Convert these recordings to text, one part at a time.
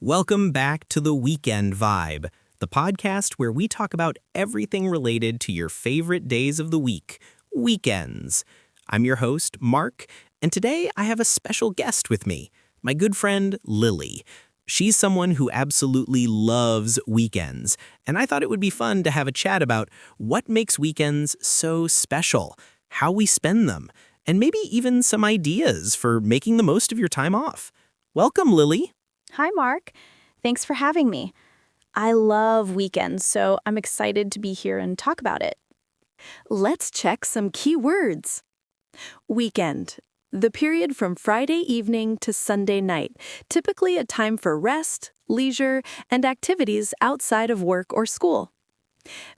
Welcome back to The Weekend Vibe, the podcast where we talk about everything related to your favorite days of the week, weekends. I'm your host, Mark, and today I have a special guest with me, my good friend, Lily. She's someone who absolutely loves weekends, and I thought it would be fun to have a chat about what makes weekends so special, how we spend them, and maybe even some ideas for making the most of your time off. Welcome, Lily. Hi, Mark. Thanks for having me. I love weekends, so I'm excited to be here and talk about it. Let's check some key words. Weekend, the period from Friday evening to Sunday night, typically a time for rest, leisure, and activities outside of work or school.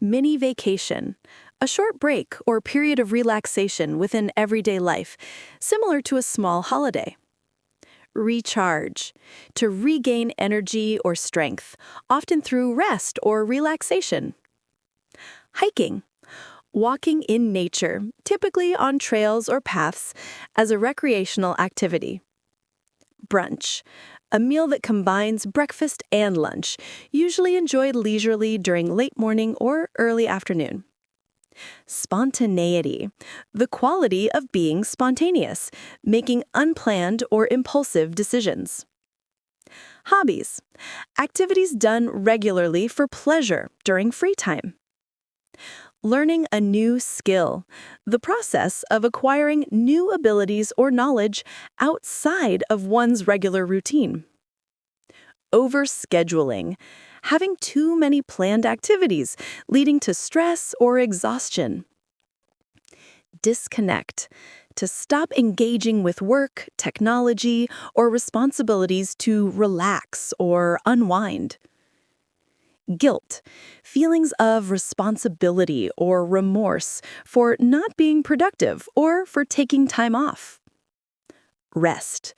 Mini vacation, a short break or period of relaxation within everyday life, similar to a small holiday. Recharge, to regain energy or strength, often through rest or relaxation. Hiking, walking in nature, typically on trails or paths, as a recreational activity. Brunch, a meal that combines breakfast and lunch, usually enjoyed leisurely during late morning or early afternoon. Spontaneity, the quality of being spontaneous, making unplanned or impulsive decisions. Hobbies, activities done regularly for pleasure during free time. Learning a new skill, the process of acquiring new abilities or knowledge outside of one's regular routine. Overscheduling, having too many planned activities, leading to stress or exhaustion. Disconnect, to stop engaging with work, technology, or responsibilities to relax or unwind. Guilt, feelings of responsibility or remorse for not being productive or for taking time off. Rest,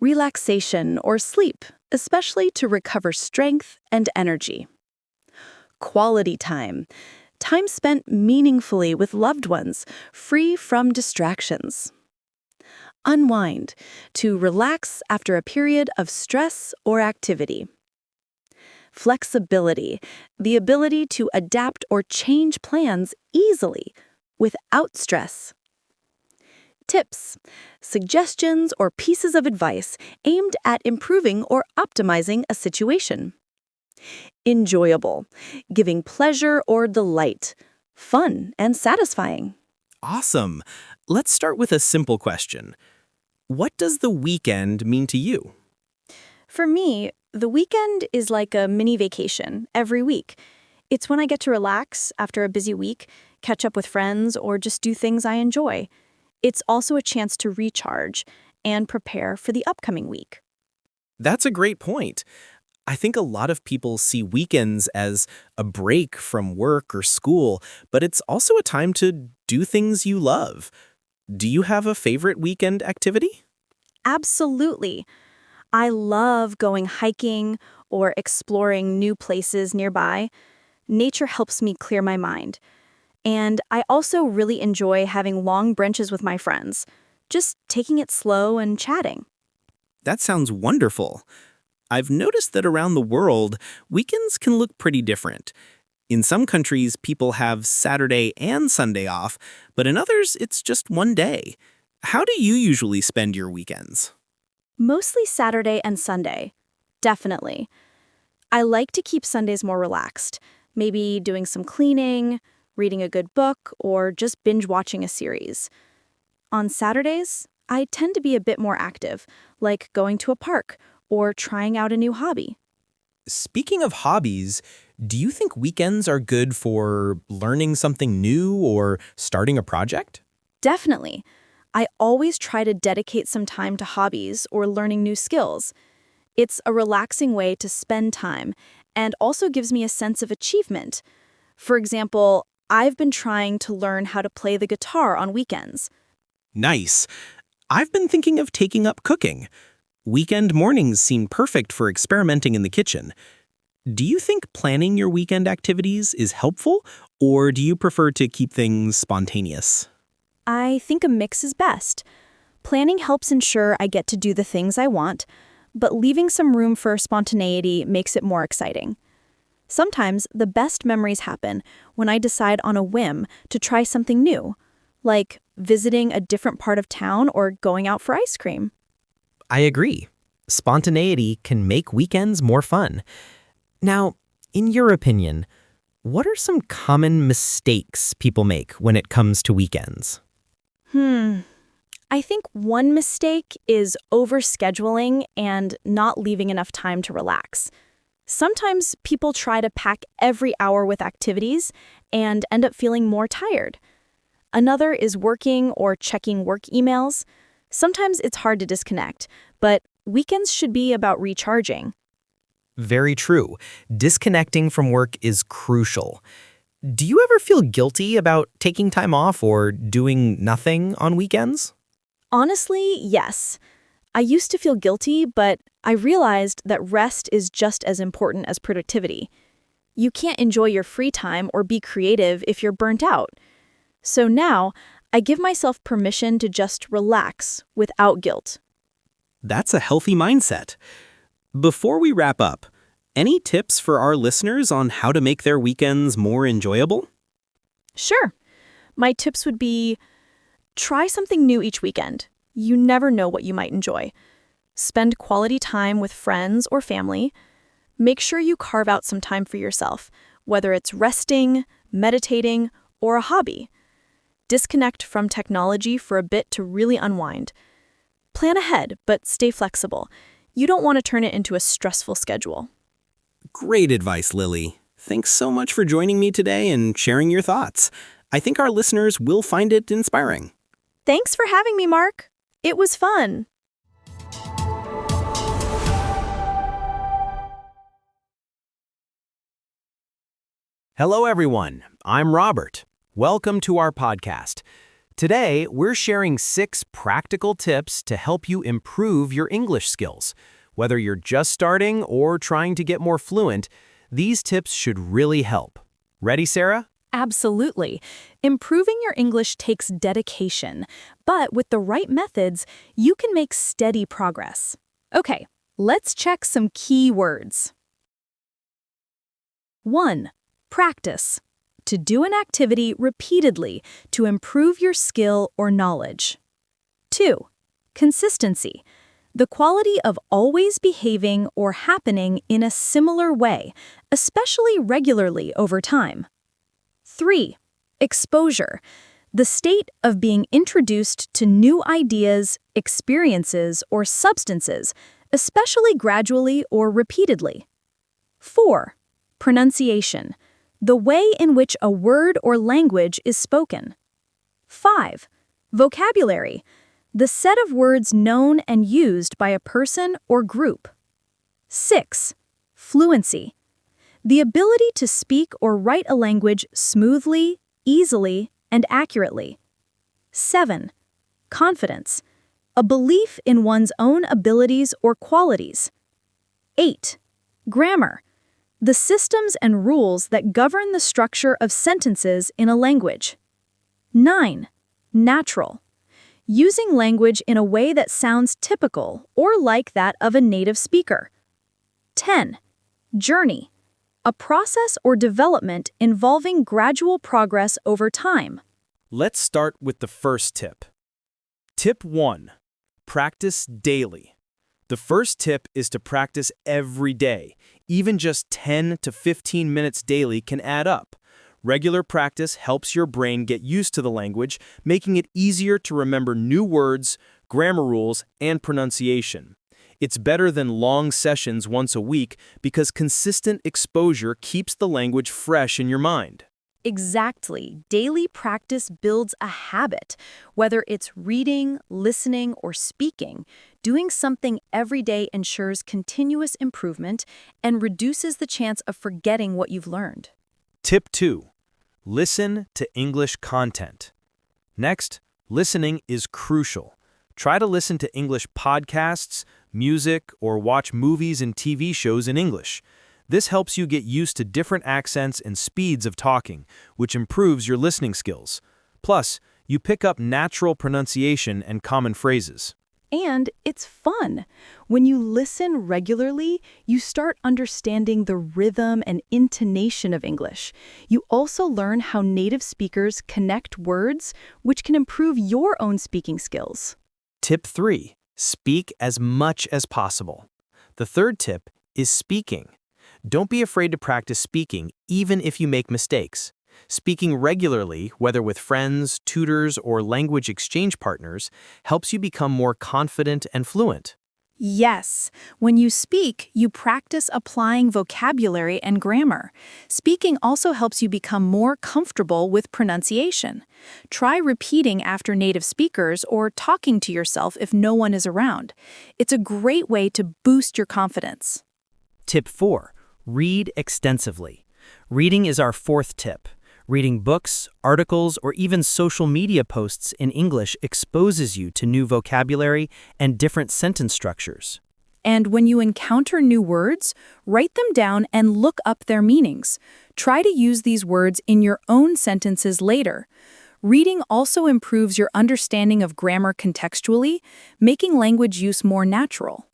relaxation or sleep, especially to recover strength and energy. Quality time, time spent meaningfully with loved ones, free from distractions. Unwind, to relax after a period of stress or activity. Flexibility, the ability to adapt or change plans easily without stress. Tips, suggestions or pieces of advice aimed at improving or optimizing a situation. Enjoyable, giving pleasure or delight, fun and satisfying. Awesome. Let's start with a simple question. What does the weekend mean to you? For me, the weekend is like a mini vacation every week. It's when I get to relax after a busy week, catch up with friends, or just do things I enjoy. It's also a chance to recharge and prepare for the upcoming week. That's a great point. I think a lot of people see weekends as a break from work or school, but it's also a time to do things you love. Do you have a favorite weekend activity? Absolutely. I love going hiking or exploring new places nearby. Nature helps me clear my mind. And I also really enjoy having long brunches with my friends, just taking it slow and chatting. That sounds wonderful. I've noticed that around the world, weekends can look pretty different. In some countries, people have Saturday and Sunday off, but in others, it's just one day. How do you usually spend your weekends? Mostly Saturday and Sunday. Definitely. I like to keep Sundays more relaxed, maybe doing some cleaning, reading a good book, or just binge watching a series. On Saturdays, I tend to be a bit more active, like going to a park or trying out a new hobby. Speaking of hobbies, do you think weekends are good for learning something new or starting a project? Definitely. I always try to dedicate some time to hobbies or learning new skills. It's a relaxing way to spend time and also gives me a sense of achievement. For example, I've been trying to learn how to play the guitar on weekends. Nice. I've been thinking of taking up cooking. Weekend mornings seem perfect for experimenting in the kitchen. Do you think planning your weekend activities is helpful, or do you prefer to keep things spontaneous? I think a mix is best. Planning helps ensure I get to do the things I want, but leaving some room for spontaneity makes it more exciting. Sometimes the best memories happen when I decide on a whim to try something new, like visiting a different part of town or going out for ice cream. I agree. Spontaneity can make weekends more fun. Now, in your opinion, what are some common mistakes people make when it comes to weekends? I think one mistake is overscheduling and not leaving enough time to relax. Sometimes people try to pack every hour with activities and end up feeling more tired. Another is working or checking work emails. Sometimes it's hard to disconnect, but weekends should be about recharging. Very true. Disconnecting from work is crucial. Do you ever feel guilty about taking time off or doing nothing on weekends? Honestly, yes. I used to feel guilty, but I realized that rest is just as important as productivity. You can't enjoy your free time or be creative if you're burnt out. So now, I give myself permission to just relax without guilt. That's a healthy mindset. Before we wrap up, any tips for our listeners on how to make their weekends more enjoyable? Sure. My tips would be try something new each weekend. You never know what you might enjoy. Spend quality time with friends or family. Make sure you carve out some time for yourself, whether it's resting, meditating, or a hobby. Disconnect from technology for a bit to really unwind. Plan ahead, but stay flexible. You don't want to turn it into a stressful schedule. Great advice, Lily. Thanks so much for joining me today and sharing your thoughts. I think our listeners will find it inspiring. Thanks for having me, Mark. It was fun. Hello, everyone. I'm Robert. Welcome to our podcast. Today, we're sharing 6 practical tips to help you improve your English skills. Whether you're just starting or trying to get more fluent, these tips should really help. Ready, Sarah? Absolutely. Improving your English takes dedication, but with the right methods, you can make steady progress. Okay, let's check some key words. 1. Practice. To do an activity repeatedly to improve your skill or knowledge. 2. Consistency. The quality of always behaving or happening in a similar way, especially regularly over time. 3. Exposure. The state of being introduced to new ideas, experiences, or substances, especially gradually or repeatedly. 4. Pronunciation. The way in which a word or language is spoken. 5. Vocabulary. The set of words known and used by a person or group. 6. Fluency. The ability to speak or write a language smoothly, easily, and accurately. 7. Confidence. A belief in one's own abilities or qualities. 8. Grammar. The systems and rules that govern the structure of sentences in a language. 9. Natural. Using language in a way that sounds typical or like that of a native speaker. 10. Journey. A process or development involving gradual progress over time. Let's start with the first tip. Tip 1. Practice daily. The first tip is to practice every day. Even just 10 to 15 minutes daily can add up. Regular practice helps your brain get used to the language, making it easier to remember new words, grammar rules, and pronunciation. It's better than long sessions once a week because consistent exposure keeps the language fresh in your mind. Exactly. Daily practice builds a habit. Whether it's reading, listening, or speaking, doing something every day ensures continuous improvement and reduces the chance of forgetting what you've learned. Tip 2. Listen to English content. Next, listening is crucial. Try to listen to English podcasts, music, or watch movies and TV shows in English. This helps you get used to different accents and speeds of talking, which improves your listening skills. Plus, you pick up natural pronunciation and common phrases. And it's fun. When you listen regularly, you start understanding the rhythm and intonation of English. You also learn how native speakers connect words, which can improve your own speaking skills. Tip 3. Speak as much as possible. The third tip is speaking. Don't be afraid to practice speaking, even if you make mistakes. Speaking regularly, whether with friends, tutors, or language exchange partners, helps you become more confident and fluent. Yes, when you speak, you practice applying vocabulary and grammar. Speaking also helps you become more comfortable with pronunciation. Try repeating after native speakers or talking to yourself if no one is around. It's a great way to boost your confidence. Tip 4. Read extensively. Reading is our fourth tip. Reading books, articles, or even social media posts in English exposes you to new vocabulary and different sentence structures. And when you encounter new words, write them down and look up their meanings. Try to use these words in your own sentences later. Reading also improves your understanding of grammar contextually, making language use more natural.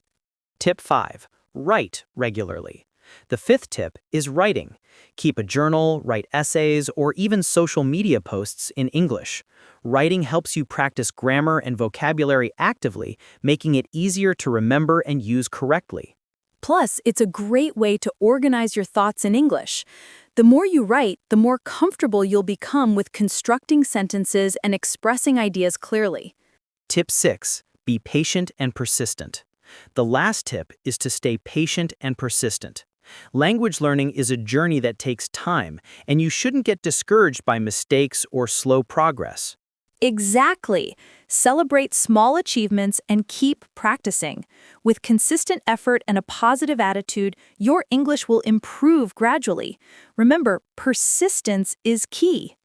Tip 5. Write regularly. The fifth tip is writing. Keep a journal, write essays, or even social media posts in English. Writing helps you practice grammar and vocabulary actively, making it easier to remember and use correctly. Plus, it's a great way to organize your thoughts in English. The more you write, the more comfortable you'll become with constructing sentences and expressing ideas clearly. Tip 6. Be patient and persistent. The last tip is to stay patient and persistent. Language learning is a journey that takes time, and you shouldn't get discouraged by mistakes or slow progress. Exactly. Celebrate small achievements and keep practicing. With consistent effort and a positive attitude, your English will improve gradually. Remember, persistence is key.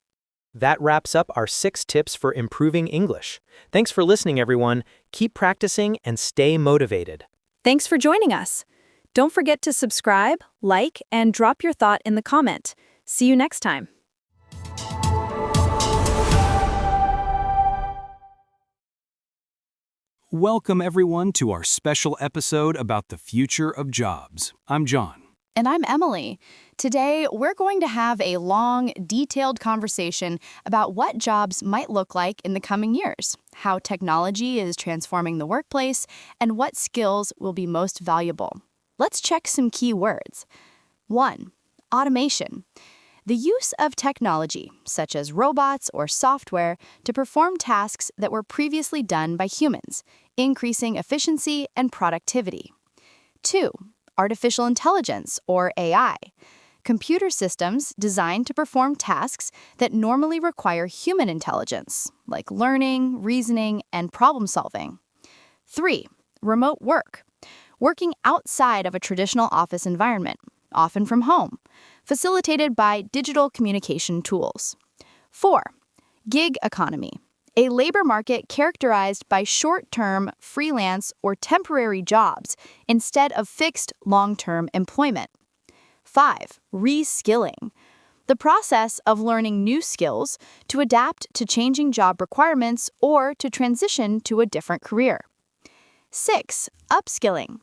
That wraps up our 6 tips for improving English. Thanks for listening, everyone. Keep practicing and stay motivated. Thanks for joining us. Don't forget to subscribe, like, and drop your thought in the comment. See you next time. Welcome, everyone, to our special episode about the future of jobs. I'm John. And I'm Emily. Today, we're going to have a long, detailed conversation about what jobs might look like in the coming years, how technology is transforming the workplace, and what skills will be most valuable. Let's check some key words. 1. Automation. The use of technology, such as robots or software, to perform tasks that were previously done by humans, increasing efficiency and productivity. 2. Artificial intelligence, or AI. Computer systems designed to perform tasks that normally require human intelligence, like learning, reasoning, and problem solving. 3. Remote work. Working outside of a traditional office environment, often from home, facilitated by digital communication tools. 4. Gig economy. A labor market characterized by short-term, freelance, or temporary jobs instead of fixed, long-term employment. 5. Reskilling. The process of learning new skills to adapt to changing job requirements or to transition to a different career. 6. Upskilling.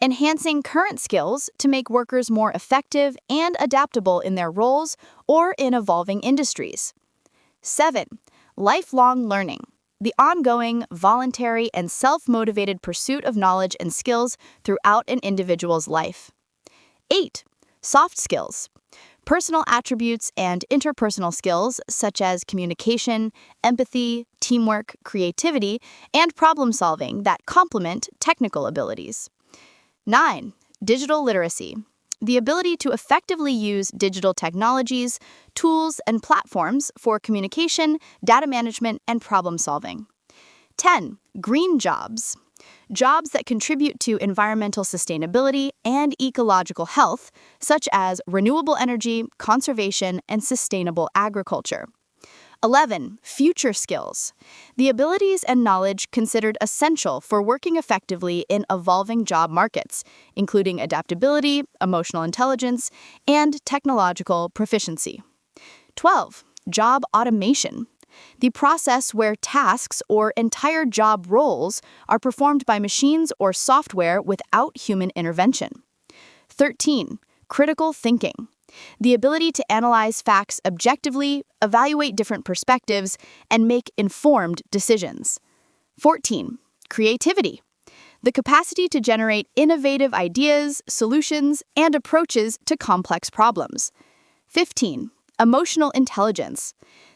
Enhancing current skills to make workers more effective and adaptable in their roles or in evolving industries. 7. Lifelong learning. The ongoing, voluntary, and self-motivated pursuit of knowledge and skills throughout an individual's life. 8. Soft skills. Personal attributes and interpersonal skills such as communication, empathy, teamwork, creativity, and problem solving that complement technical abilities. 9. Digital literacy. The ability to effectively use digital technologies, tools, and platforms for communication, data management, and problem solving. 10. Green jobs. Jobs that contribute to environmental sustainability and ecological health, such as renewable energy, conservation, and sustainable agriculture. 11. Future skills. The abilities and knowledge considered essential for working effectively in evolving job markets, including adaptability, emotional intelligence, and technological proficiency. 12. Job automation. the process where tasks or entire job roles are performed by machines or software without human intervention. 13. Critical thinking. The ability to analyze facts objectively, evaluate different perspectives, and make informed decisions. 14. Creativity. The capacity to generate innovative ideas, solutions, and approaches to complex problems. 15. Emotional intelligence.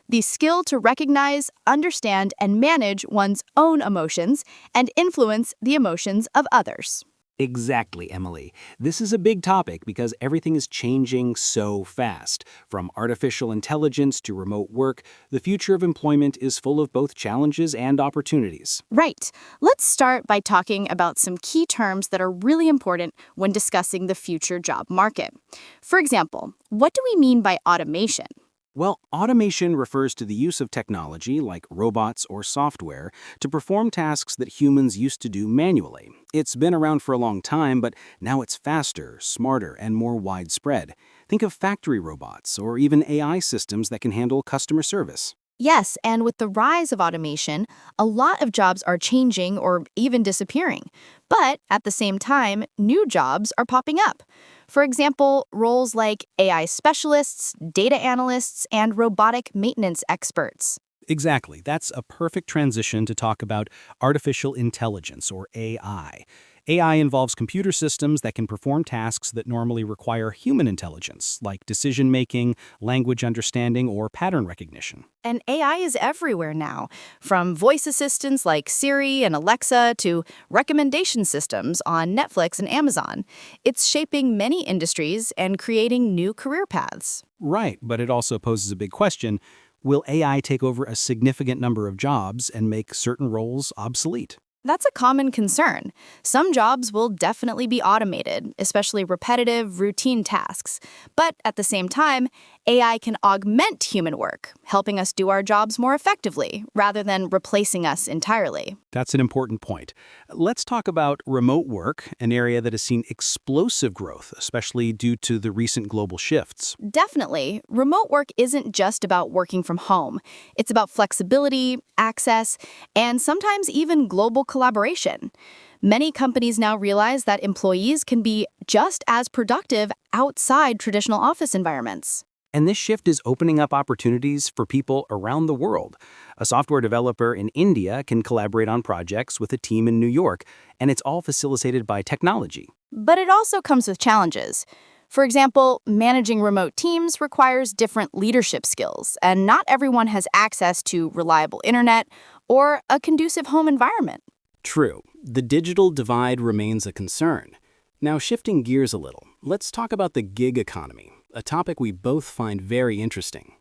The skill to recognize, understand, and manage one's own emotions and influence the emotions of others. Exactly, Emily. This is a big topic because everything is changing so fast. From artificial intelligence to remote work, the future of employment is full of both challenges and opportunities. Right. Let's start by talking about some key terms that are really important when discussing the future job market. For example, what do we mean by automation? Well, automation refers to the use of technology, like robots or software, to perform tasks that humans used to do manually. It's been around for a long time, but now it's faster, smarter, and more widespread. Think of factory robots or even AI systems that can handle customer service. Yes, and with the rise of automation, a lot of jobs are changing or even disappearing. But at the same time, new jobs are popping up. For example, roles like AI specialists, data analysts, and robotic maintenance experts. Exactly. That's a perfect transition to talk about artificial intelligence, or AI. AI involves computer systems that can perform tasks that normally require human intelligence, like decision-making, language understanding, or pattern recognition. And AI is everywhere now, from voice assistants like Siri and Alexa to recommendation systems on Netflix and Amazon. It's shaping many industries and creating new career paths. Right, but it also poses a big question. Will AI take over a significant number of jobs and make certain roles obsolete? That's a common concern. Some jobs will definitely be automated, especially repetitive, routine tasks. But at the same time, AI can augment human work, helping us do our jobs more effectively, rather than replacing us entirely. That's an important point. Let's talk about remote work, an area that has seen explosive growth, especially due to the recent global shifts. Definitely, remote work isn't just about working from home. It's about flexibility, access, and sometimes even global collaboration. Many companies now realize that employees can be just as productive outside traditional office environments. And this shift is opening up opportunities for people around the world. A software developer in India can collaborate on projects with a team in New York, and it's all facilitated by technology. But it also comes with challenges. For example, managing remote teams requires different leadership skills, and not everyone has access to reliable internet or a conducive home environment. True, the digital divide remains a concern. Now, shifting gears a little, let's talk about the gig economy, a topic we both find very interesting.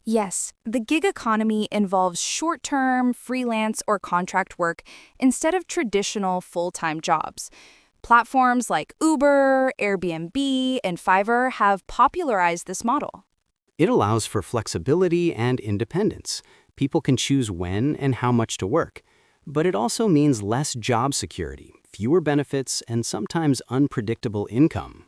Yes, the gig economy involves short-term, freelance, or contract work instead of traditional full-time jobs. Platforms like Uber, Airbnb, and Fiverr have popularized this model. It allows for flexibility and independence. People can choose when and how much to work. But it also means less job security, fewer benefits, and sometimes unpredictable income.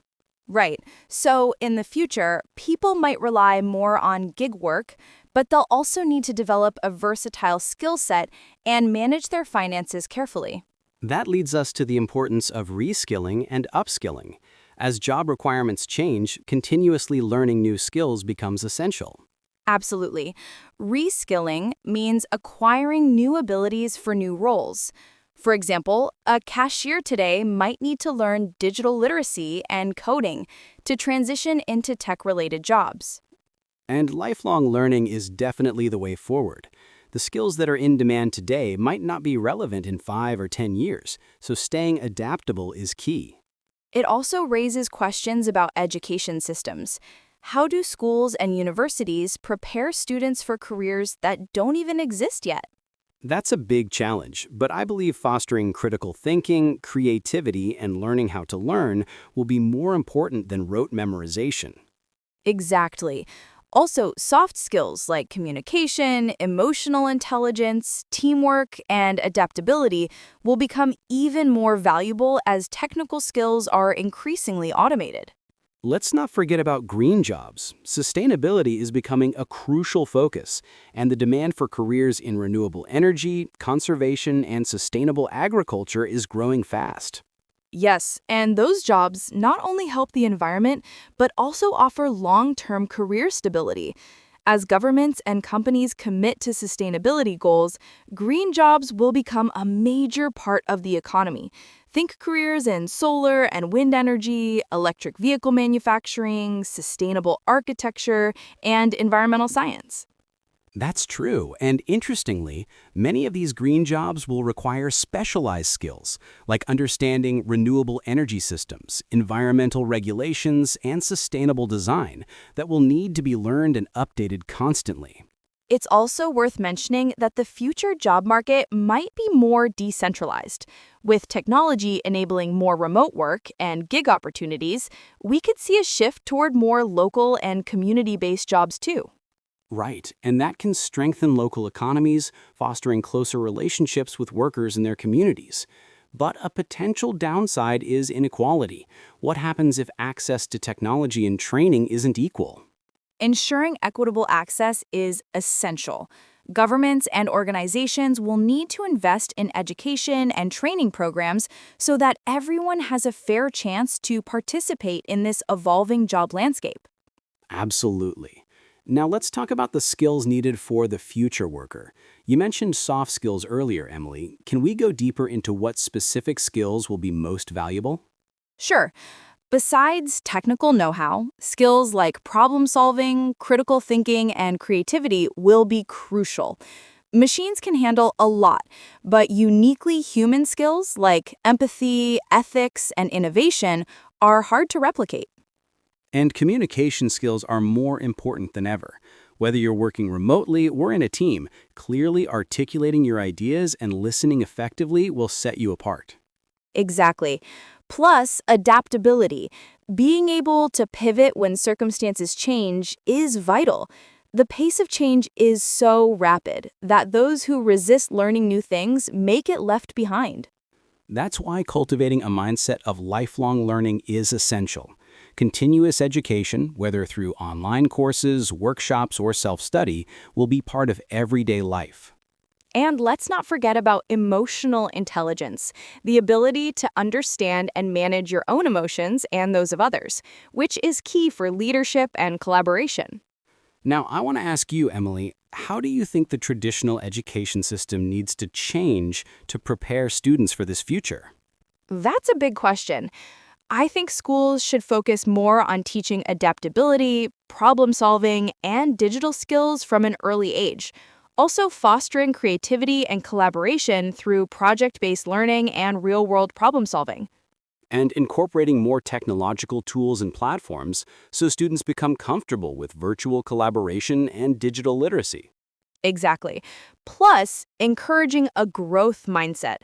Right. So in the future, people might rely more on gig work, but they'll also need to develop a versatile skill set and manage their finances carefully. That leads us to the importance of reskilling and upskilling. As job requirements change, continuously learning new skills becomes essential. Absolutely. Reskilling means acquiring new abilities for new roles. For example, a cashier today might need to learn digital literacy and coding to transition into tech-related jobs. And lifelong learning is definitely the way forward. The skills that are in demand today might not be relevant in 5 or 10 years, so staying adaptable is key. It also raises questions about education systems. How do schools and universities prepare students for careers that don't even exist yet? That's a big challenge, but I believe fostering critical thinking, creativity, and learning how to learn will be more important than rote memorization. Exactly. Also, soft skills like communication, emotional intelligence, teamwork, and adaptability will become even more valuable as technical skills are increasingly automated. Let's not forget about green jobs. Sustainability is becoming a crucial focus, and the demand for careers in renewable energy, conservation, and sustainable agriculture is growing fast. Yes, and those jobs not only help the environment, but also offer long-term career stability. As governments and companies commit to sustainability goals, green jobs will become a major part of the economy. Think careers in solar and wind energy, electric vehicle manufacturing, sustainable architecture, and environmental science. That's true, and interestingly, many of these green jobs will require specialized skills, like understanding renewable energy systems, environmental regulations, and sustainable design that will need to be learned and updated constantly. It's also worth mentioning that the future job market might be more decentralized. With technology enabling more remote work and gig opportunities, we could see a shift toward more local and community-based jobs too. Right, and that can strengthen local economies, fostering closer relationships with workers in their communities. But a potential downside is inequality. What happens if access to technology and training isn't equal? Ensuring equitable access is essential. Governments and organizations will need to invest in education and training programs so that everyone has a fair chance to participate in this evolving job landscape. Absolutely. Now let's talk about the skills needed for the future worker. You mentioned soft skills earlier, Emily. Can we go deeper into what specific skills will be most valuable? Sure. Besides technical know-how, skills like problem solving, critical thinking, and creativity will be crucial. Machines can handle a lot, but uniquely human skills like empathy, ethics, and innovation are hard to replicate. And communication skills are more important than ever. Whether you're working remotely or in a team, clearly articulating your ideas and listening effectively will set you apart. Exactly. Plus, adaptability. Being able to pivot when circumstances change is vital. The pace of change is so rapid that those who resist learning new things may get left behind. That's why cultivating a mindset of lifelong learning is essential. Continuous education, whether through online courses, workshops, or self-study, will be part of everyday life. And let's not forget about emotional intelligence, the ability to understand and manage your own emotions and those of others, which is key for leadership and collaboration. Now, I want to ask you, Emily, how do you think the traditional education system needs to change to prepare students for this future? That's a big question. I think schools should focus more on teaching adaptability, problem solving, and digital skills from an early age. Also, fostering creativity and collaboration through project-based learning and real-world problem solving. And incorporating more technological tools and platforms so students become comfortable with virtual collaboration and digital literacy. Exactly. Plus, encouraging a growth mindset.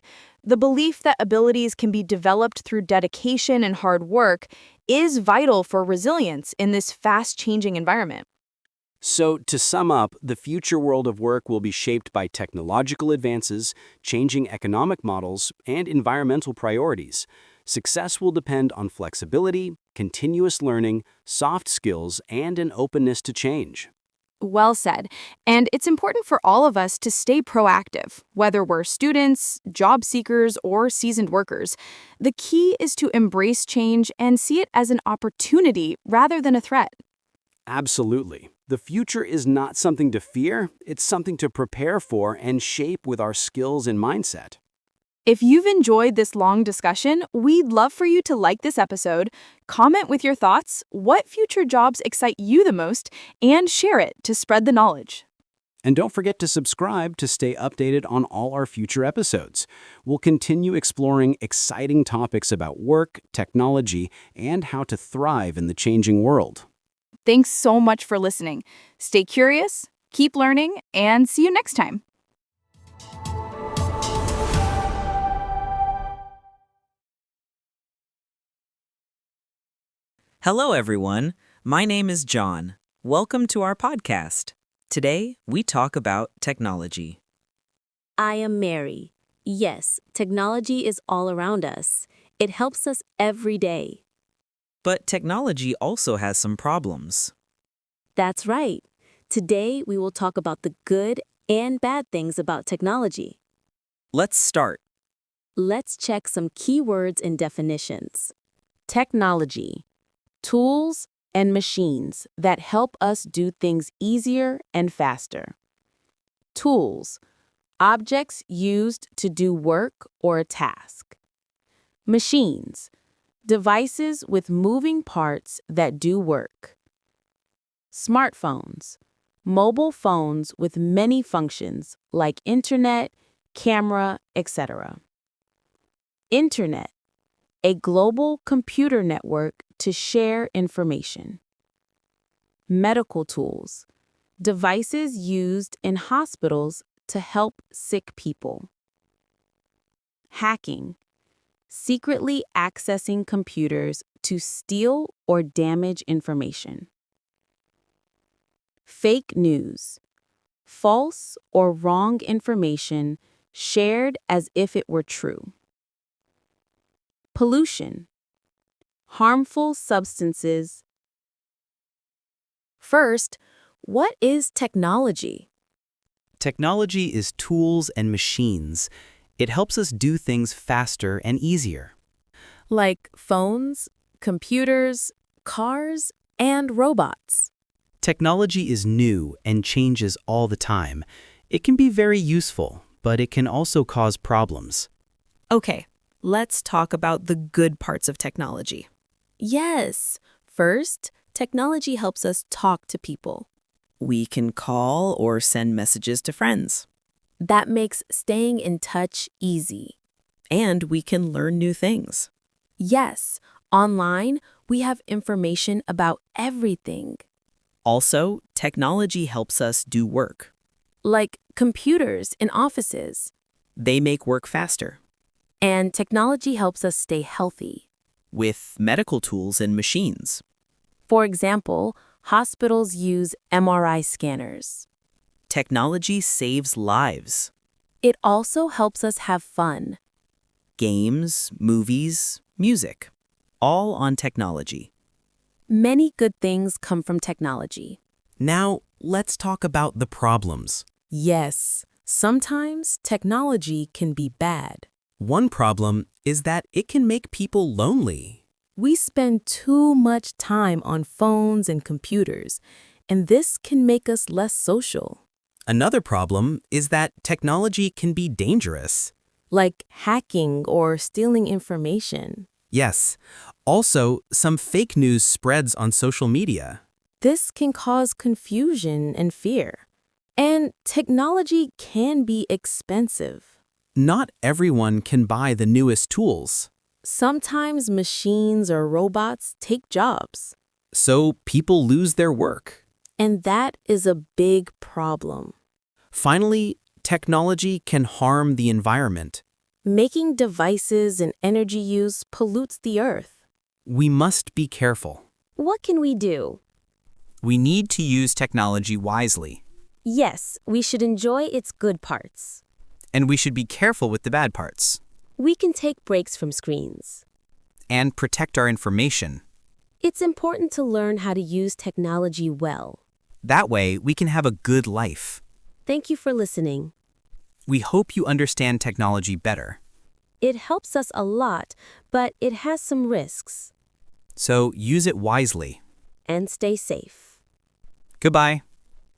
The belief that abilities can be developed through dedication and hard work is vital for resilience in this fast-changing environment. So, to sum up, the future world of work will be shaped by technological advances, changing economic models, and environmental priorities. Success will depend on flexibility, continuous learning, soft skills, and an openness to change. Well said. And it's important for all of us to stay proactive, whether we're students, job seekers, or seasoned workers. The key is to embrace change and see it as an opportunity rather than a threat. Absolutely. The future is not something to fear, it's something to prepare for and shape with our skills and mindset. If you've enjoyed this long discussion, we'd love for you to like this episode, comment with your thoughts, what future jobs excite you the most, and share it to spread the knowledge. And don't forget to subscribe to stay updated on all our future episodes. We'll continue exploring exciting topics about work, technology, and how to thrive in the changing world. Thanks so much for listening. Stay curious, keep learning, and see you next time. Hello, everyone. My name is John. Welcome to our podcast. Today, we talk about technology. I am Mary. Yes, technology is all around us. It helps us every day. But technology also has some problems. That's right. Today, we will talk about the good and bad things about technology. Let's start. Let's check some key words and definitions. Technology. Tools and machines that help us do things easier and faster. Tools. Objects used to do work or a task. Machines. Devices with moving parts that do work. Smartphones. Mobile phones with many functions like internet, camera, etc. Internet. A global computer network to share information. Medical tools. Devices used in hospitals to help sick people. Hacking. Secretly accessing computers to steal or damage information. Fake news. False or wrong information shared as if it were true. Pollution. Harmful substances. First, what is technology? Technology is tools and machines. It helps us do things faster and easier. Like phones, computers, cars, and robots. Technology is new and changes all the time. It can be very useful, but it can also cause problems. Okay, let's talk about the good parts of technology. Yes. First, technology helps us talk to people. We can call or send messages to friends. That makes staying in touch easy. And we can learn new things. Yes, online, we have information about everything. Also, technology helps us do work. Like computers in offices. They make work faster. And technology helps us stay healthy. With medical tools and machines. For example, hospitals use MRI scanners. Technology saves lives. It also helps us have fun. Games, movies, music. All on technology. Many good things come from technology. Now, let's talk about the problems. Yes, sometimes technology can be bad. One problem is that it can make people lonely. We spend too much time on phones and computers, and this can make us less social. Another problem is that technology can be dangerous. Like hacking or stealing information. Yes. Also, some fake news spreads on social media. This can cause confusion and fear. And technology can be expensive. Not everyone can buy the newest tools. Sometimes machines or robots take jobs. So people lose their work. And that is a big problem. Finally, technology can harm the environment. Making devices and energy use pollutes the earth. We must be careful. What can we do? We need to use technology wisely. Yes, we should enjoy its good parts. And we should be careful with the bad parts. We can take breaks from screens. And protect our information. It's important to learn how to use technology well. That way, we can have a good life. Thank you for listening. We hope you understand technology better. It helps us a lot, but it has some risks. So use it wisely. And stay safe. Goodbye.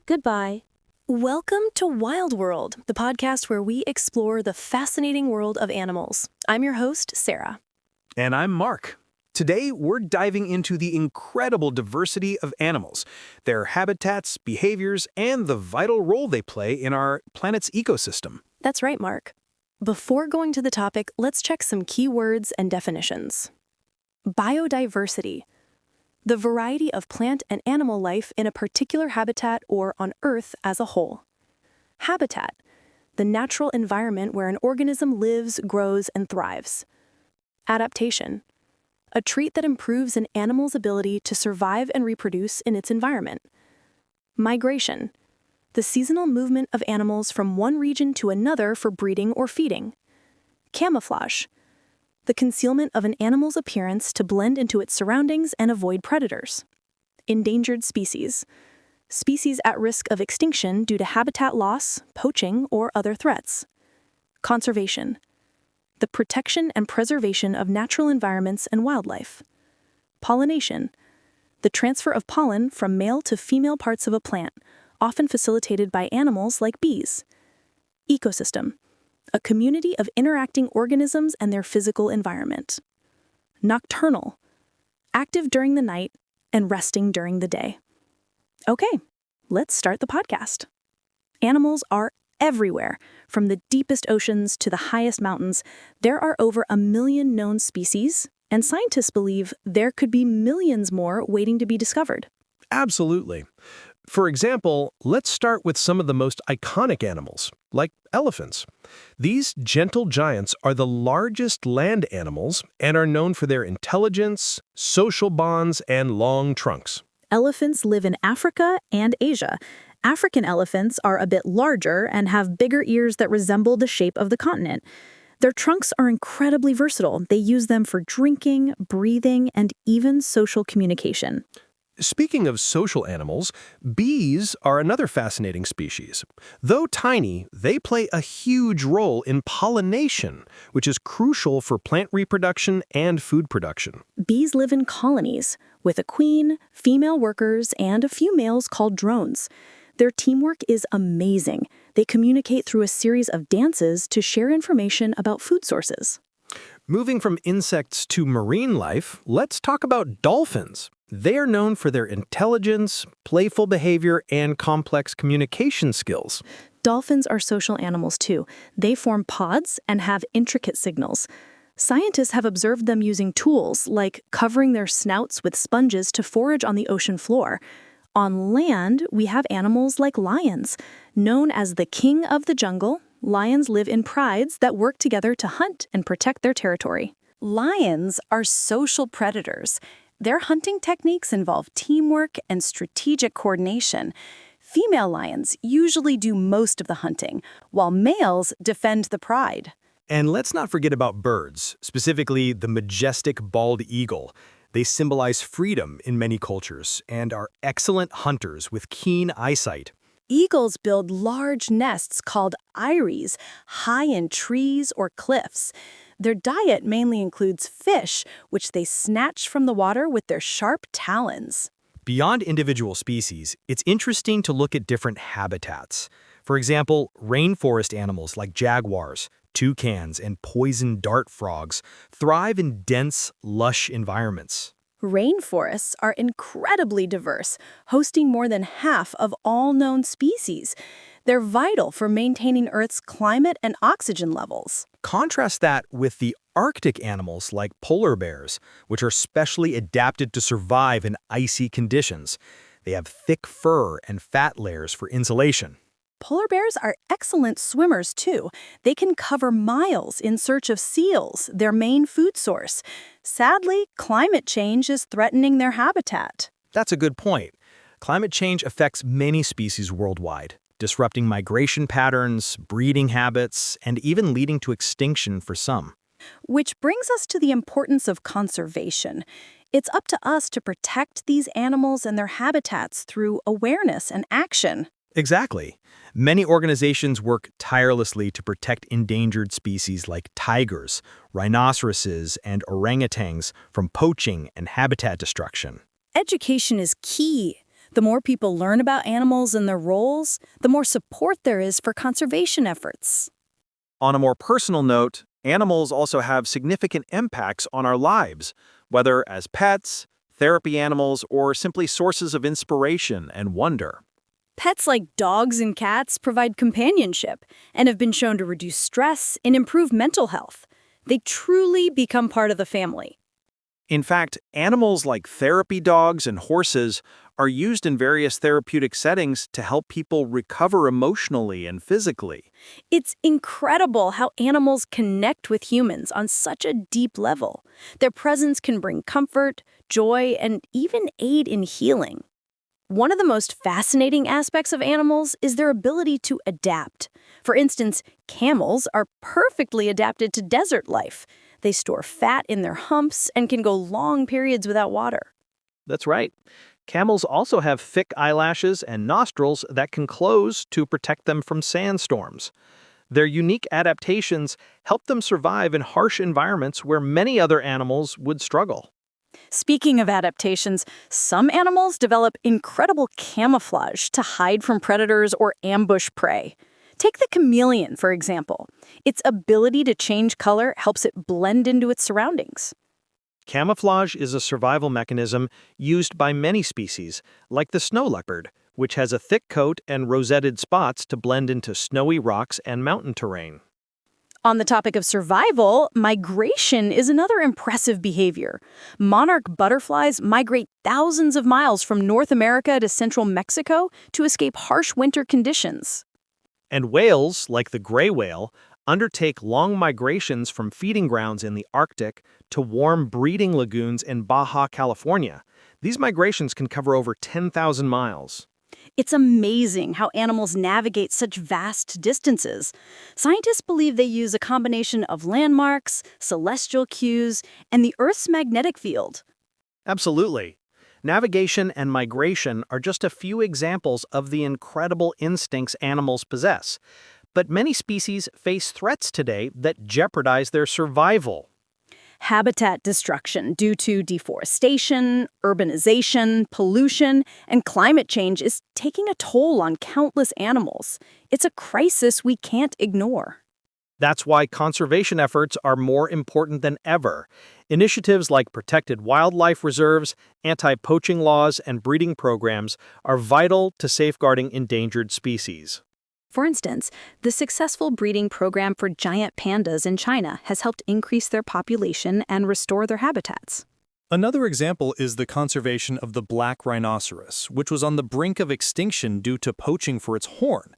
Goodbye. Welcome to Wild World, the podcast where we explore the fascinating world of animals. I'm your host, Sarah. And I'm Mark. Today, we're diving into the incredible diversity of animals, their habitats, behaviors, and the vital role they play in our planet's ecosystem. That's right, Mark. Before going to the topic, let's check some key words and definitions. Biodiversity. The variety of plant and animal life in a particular habitat or on Earth as a whole. Habitat. The natural environment where an organism lives, grows, and thrives. Adaptation. A trait that improves an animal's ability to survive and reproduce in its environment. Migration. The seasonal movement of animals from one region to another for breeding or feeding. Camouflage. The concealment of an animal's appearance to blend into its surroundings and avoid predators. Endangered species. Species at risk of extinction due to habitat loss, poaching, or other threats. Conservation. The protection and preservation of natural environments and wildlife. Pollination. The transfer of pollen from male to female parts of a plant, often facilitated by animals like bees. Ecosystem. A community of interacting organisms and their physical environment. Nocturnal. Active during the night and resting during the day. Okay, let's start the podcast. Animals are everywhere. From the deepest oceans to the highest mountains, there are over 1 million known species, and scientists believe there could be millions more waiting to be discovered. Absolutely. For example, let's start with some of the most iconic animals, like elephants. These gentle giants are the largest land animals and are known for their intelligence, social bonds, and long trunks. Elephants live in Africa and Asia. African elephants are a bit larger and have bigger ears that resemble the shape of the continent. Their trunks are incredibly versatile. They use them for drinking, breathing, and even social communication. Speaking of social animals, bees are another fascinating species. Though tiny, they play a huge role in pollination, which is crucial for plant reproduction and food production. Bees live in colonies, with a queen, female workers, and a few males called drones. Their teamwork is amazing. They communicate through a series of dances to share information about food sources. Moving from insects to marine life, let's talk about dolphins. They are known for their intelligence, playful behavior, and complex communication skills. Dolphins are social animals too. They form pods and have intricate signals. Scientists have observed them using tools like covering their snouts with sponges to forage on the ocean floor. On land, we have animals like lions. Known as the king of the jungle, lions live in prides that work together to hunt and protect their territory. Lions are social predators. Their hunting techniques involve teamwork and strategic coordination. Female lions usually do most of the hunting, while males defend the pride. And let's not forget about birds, specifically the majestic bald eagle. They symbolize freedom in many cultures and are excellent hunters with keen eyesight. Eagles build large nests called eyries, high in trees or cliffs. Their diet mainly includes fish, which they snatch from the water with their sharp talons. Beyond individual species, it's interesting to look at different habitats. For example, rainforest animals like jaguars, toucans, and poison dart frogs thrive in dense, lush environments. Rainforests are incredibly diverse, hosting more than half of all known species. They're vital for maintaining Earth's climate and oxygen levels. Contrast that with the Arctic animals like polar bears, which are specially adapted to survive in icy conditions. They have thick fur and fat layers for insulation. Polar bears are excellent swimmers, too. They can cover miles in search of seals, their main food source. Sadly, climate change is threatening their habitat. That's a good point. Climate change affects many species worldwide, disrupting migration patterns, breeding habits, and even leading to extinction for some. Which brings us to the importance of conservation. It's up to us to protect these animals and their habitats through awareness and action. Exactly. Many organizations work tirelessly to protect endangered species like tigers, rhinoceroses, and orangutans from poaching and habitat destruction. Education is key. The more people learn about animals and their roles, the more support there is for conservation efforts. On a more personal note, animals also have significant impacts on our lives, whether as pets, therapy animals, or simply sources of inspiration and wonder. Pets like dogs and cats provide companionship and have been shown to reduce stress and improve mental health. They truly become part of the family. In fact, animals like therapy dogs and horses are used in various therapeutic settings to help people recover emotionally and physically. It's incredible how animals connect with humans on such a deep level. Their presence can bring comfort, joy, and even aid in healing. One of the most fascinating aspects of animals is their ability to adapt. For instance, camels are perfectly adapted to desert life. They store fat in their humps and can go long periods without water. That's right. Camels also have thick eyelashes and nostrils that can close to protect them from sandstorms. Their unique adaptations help them survive in harsh environments where many other animals would struggle. Speaking of adaptations, some animals develop incredible camouflage to hide from predators or ambush prey. Take the chameleon, for example. Its ability to change color helps it blend into its surroundings. Camouflage is a survival mechanism used by many species, like the snow leopard, which has a thick coat and rosetted spots to blend into snowy rocks and mountain terrain. On the topic of survival, migration is another impressive behavior. Monarch butterflies migrate thousands of miles from North America to central Mexico to escape harsh winter conditions. And whales, like the gray whale, undertake long migrations from feeding grounds in the Arctic to warm breeding lagoons in Baja California. These migrations can cover over 10,000 miles. It's amazing how animals navigate such vast distances. Scientists believe they use a combination of landmarks, celestial cues, and the Earth's magnetic field. Absolutely. Navigation and migration are just a few examples of the incredible instincts animals possess. But many species face threats today that jeopardize their survival. Habitat destruction due to deforestation, urbanization, pollution, and climate change is taking a toll on countless animals. It's a crisis we can't ignore. That's why conservation efforts are more important than ever. Initiatives like protected wildlife reserves, anti-poaching laws, and breeding programs are vital to safeguarding endangered species. For instance, the successful breeding program for giant pandas in China has helped increase their population and restore their habitats. Another example is the conservation of the black rhinoceros, which was on the brink of extinction due to poaching for its horn.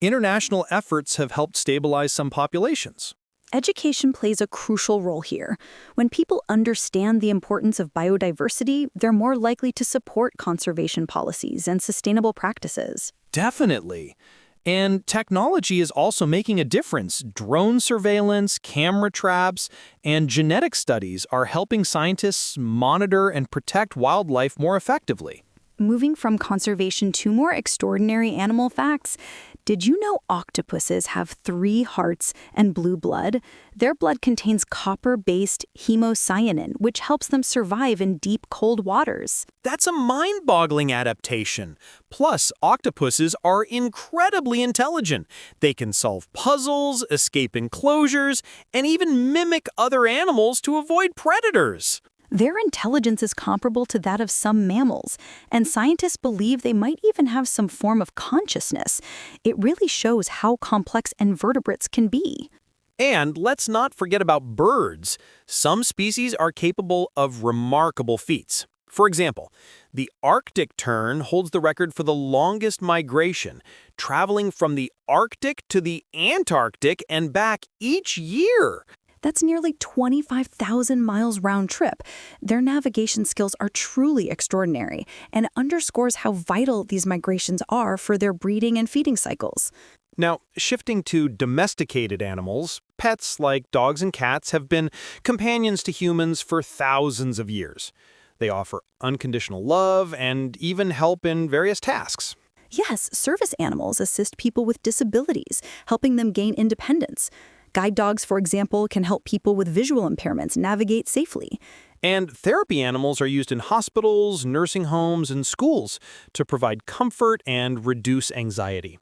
International efforts have helped stabilize some populations. Education plays a crucial role here. When people understand the importance of biodiversity, they're more likely to support conservation policies and sustainable practices. Definitely. And technology is also making a difference. Drone surveillance, camera traps, and genetic studies are helping scientists monitor and protect wildlife more effectively. Moving from conservation to more extraordinary animal facts, did you know octopuses have 3 hearts and blue blood? Their blood contains copper-based hemocyanin, which helps them survive in deep, cold waters. That's a mind-boggling adaptation. Plus, octopuses are incredibly intelligent. They can solve puzzles, escape enclosures, and even mimic other animals to avoid predators. Their intelligence is comparable to that of some mammals, and scientists believe they might even have some form of consciousness. It really shows how complex invertebrates can be. And let's not forget about birds. Some species are capable of remarkable feats. For example, the Arctic tern holds the record for the longest migration, traveling from the Arctic to the Antarctic and back each year. That's nearly 25,000 miles round trip. Their navigation skills are truly extraordinary and underscores how vital these migrations are for their breeding and feeding cycles. Now, shifting to domesticated animals, pets like dogs and cats have been companions to humans for thousands of years. They offer unconditional love and even help in various tasks. Yes, service animals assist people with disabilities, helping them gain independence. Guide dogs, for example, can help people with visual impairments navigate safely. And therapy animals are used in hospitals, nursing homes, and schools to provide comfort and reduce anxiety.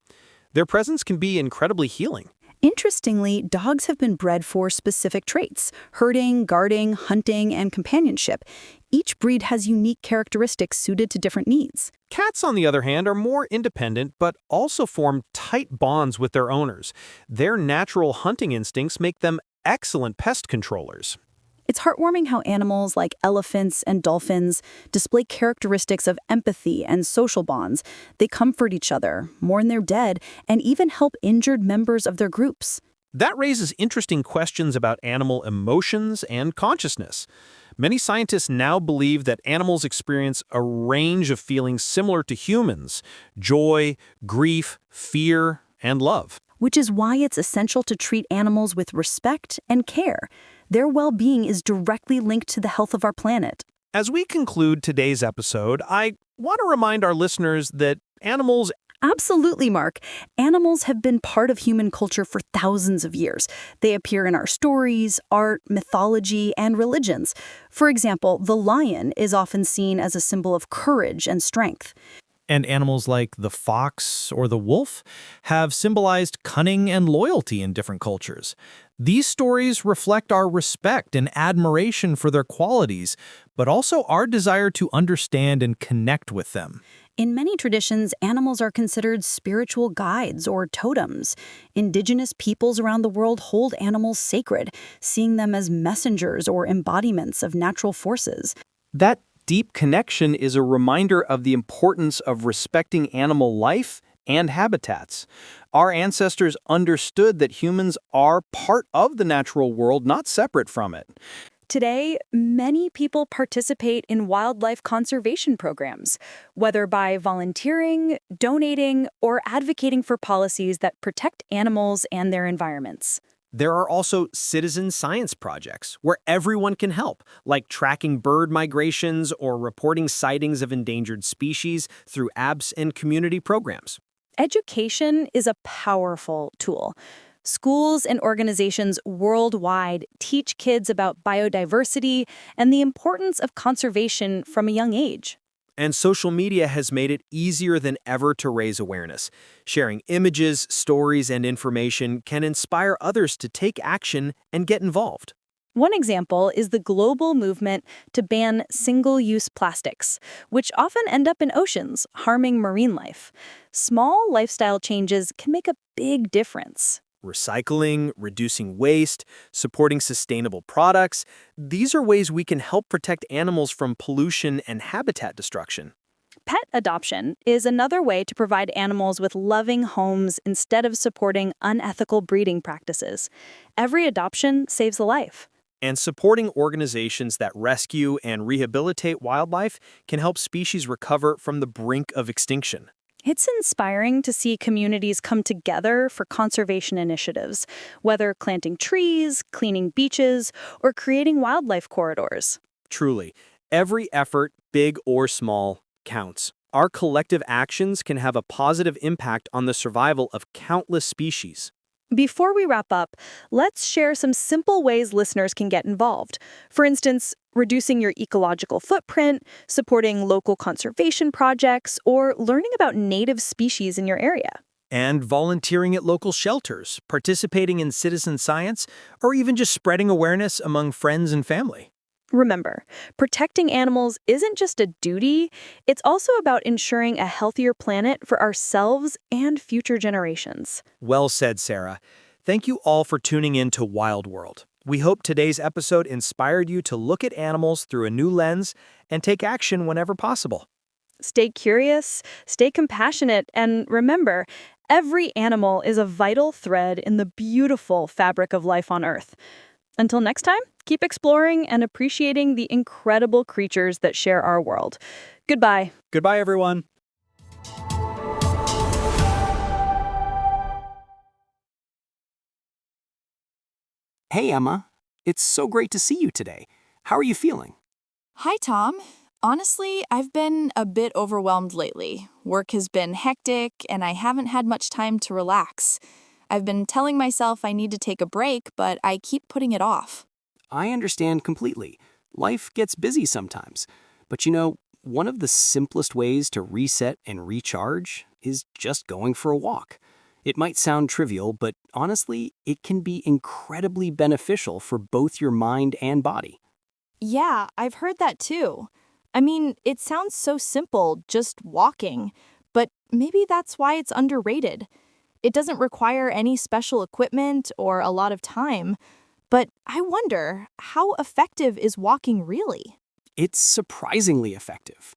Their presence can be incredibly healing. Interestingly, dogs have been bred for specific traits: herding, guarding, hunting, and companionship. Each breed has unique characteristics suited to different needs. Cats, on the other hand, are more independent but also form tight bonds with their owners. Their natural hunting instincts make them excellent pest controllers. It's heartwarming how animals like elephants and dolphins display characteristics of empathy and social bonds. They comfort each other, mourn their dead, and even help injured members of their groups. That raises interesting questions about animal emotions and consciousness. Many scientists now believe that animals experience a range of feelings similar to humans: joy, grief, fear, and love. Which is why it's essential to treat animals with respect and care. Their well-being is directly linked to the health of our planet. As we conclude today's episode, I want to remind our listeners that animals. Absolutely, Mark. Animals have been part of human culture for thousands of years. They appear in our stories, art, mythology, and religions. For example, the lion is often seen as a symbol of courage and strength. And animals like the fox or the wolf have symbolized cunning and loyalty in different cultures. These stories reflect our respect and admiration for their qualities, but also our desire to understand and connect with them. In many traditions, animals are considered spiritual guides or totems. Indigenous peoples around the world hold animals sacred, seeing them as messengers or embodiments of natural forces. That deep connection is a reminder of the importance of respecting animal life and habitats. Our ancestors understood that humans are part of the natural world, not separate from it. Today, many people participate in wildlife conservation programs, whether by volunteering, donating, or advocating for policies that protect animals and their environments. There are also citizen science projects where everyone can help, like tracking bird migrations or reporting sightings of endangered species through apps and community programs. Education is a powerful tool. Schools and organizations worldwide teach kids about biodiversity and the importance of conservation from a young age. And social media has made it easier than ever to raise awareness. Sharing images, stories, and information can inspire others to take action and get involved. One example is the global movement to ban single-use plastics, which often end up in oceans, harming marine life. Small lifestyle changes can make a big difference. Recycling, reducing waste, supporting sustainable products, these are ways we can help protect animals from pollution and habitat destruction. Pet adoption is another way to provide animals with loving homes instead of supporting unethical breeding practices. Every adoption saves a life. And supporting organizations that rescue and rehabilitate wildlife can help species recover from the brink of extinction. It's inspiring to see communities come together for conservation initiatives, whether planting trees, cleaning beaches, or creating wildlife corridors. Truly, every effort, big or small, counts. Our collective actions can have a positive impact on the survival of countless species. Before we wrap up, let's share some simple ways listeners can get involved. For instance, reducing your ecological footprint, supporting local conservation projects, or learning about native species in your area. And volunteering at local shelters, participating in citizen science, or even just spreading awareness among friends and family. Remember, protecting animals isn't just a duty, it's also about ensuring a healthier planet for ourselves and future generations. Well said, Sarah. Thank you all for tuning in to Wild World. We hope today's episode inspired you to look at animals through a new lens and take action whenever possible. Stay curious, stay compassionate, and remember, every animal is a vital thread in the beautiful fabric of life on Earth. Until next time, keep exploring and appreciating the incredible creatures that share our world. Goodbye. Goodbye, everyone. Hey, Emma. It's so great to see you today. How are you feeling? Hi, Tom. Honestly, I've been a bit overwhelmed lately. Work has been hectic, and I haven't had much time to relax. I've been telling myself I need to take a break, but I keep putting it off. I understand completely. Life gets busy sometimes. But one of the simplest ways to reset and recharge is just going for a walk. It might sound trivial, but honestly, it can be incredibly beneficial for both your mind and body. Yeah, I've heard that too. I mean, it sounds so simple, just walking, but maybe that's why it's underrated. It doesn't require any special equipment or a lot of time, but I wonder, how effective is walking really? It's surprisingly effective.